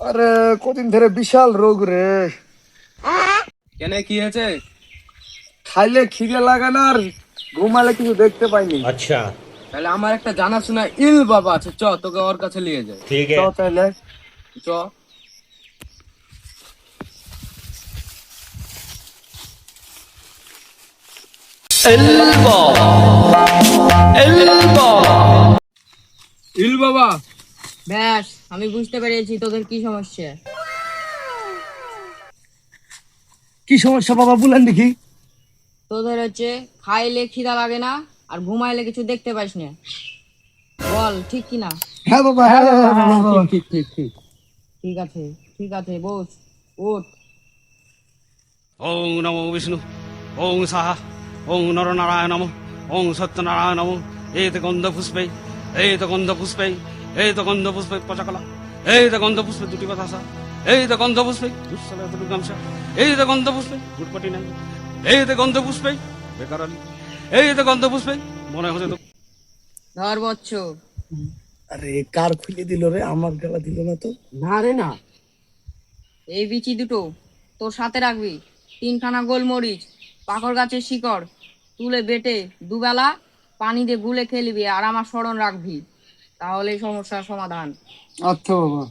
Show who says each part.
Speaker 1: আরে কদিন ধরে বিশাল রোগ রে।
Speaker 2: কেন, কি হয়েছে?
Speaker 1: খাইলে খিদে লাগে না, আর ঘুমালে কিছু দেখতে পাইনি।
Speaker 3: अच्छा।
Speaker 2: তাহলে আমার একটা জানাশোনা ইল বাবা আছে, চ তোকে ওর কাছে নিয়ে যায়।
Speaker 3: ठीक
Speaker 1: চ
Speaker 3: है।
Speaker 1: তাইলে।
Speaker 2: চ। ইল বাবা।
Speaker 4: ব্যাস, আমি বুঝতে পেরেছি তোদের কি সমস্যা।
Speaker 1: কি সমস্যা বাবা বলেন দেখি।
Speaker 4: তোদের হচ্ছে খাইলে খিদা লাগে না, আর ঘুমাইলে কিছু দেখতে পাইস না। বল ঠিক কি না?
Speaker 1: হ্যাঁ বাবা, হ্যাঁ বাবা।
Speaker 2: ঠিক ঠিক ঠিক।
Speaker 4: ঠিক আছে, ঠিক আছে, বস, উঠ।
Speaker 5: ওং নমো বিষ্ণু, ওং সাহা, ওং নরনারায়ণ নমঃ, ওং সত্যনারায়ণ নমঃ। এতে গন্ধ পুষ্পে, এই তো গন্ধ পুষ্পে, এই তো গন্ধ পুষ্পে পচাকলা, এই তো গন্ধ পুষ্পে দুটি কথাসা, এই তো গন্ধ পুষ্পে দুঃসলে দুটি গামসা, এই তো গন্ধ পুষ্পে গুটপটি নাই, এই তো গন্ধ পুষ্পে বেকারালি, এই তো গন্ধ পুষ্পে মনে হচ্ছে তো।
Speaker 4: ধর বচ্চ।
Speaker 1: আরে কার খুলে দিল রে, আমার গলা দিল না তো।
Speaker 2: না রে না।
Speaker 4: এই বিচি দুটো তোর সাথে রাখবি। 3খানা গোলমরিচ, পাকড় গাছের শিকড় তুলে বেটে দুবেলা পানি দিয়ে গুলে খেলিবি, আর আমার স্মরণ রাখবি, তাহলে সমস্যার সমাধান।
Speaker 1: আচ্ছা বাবা।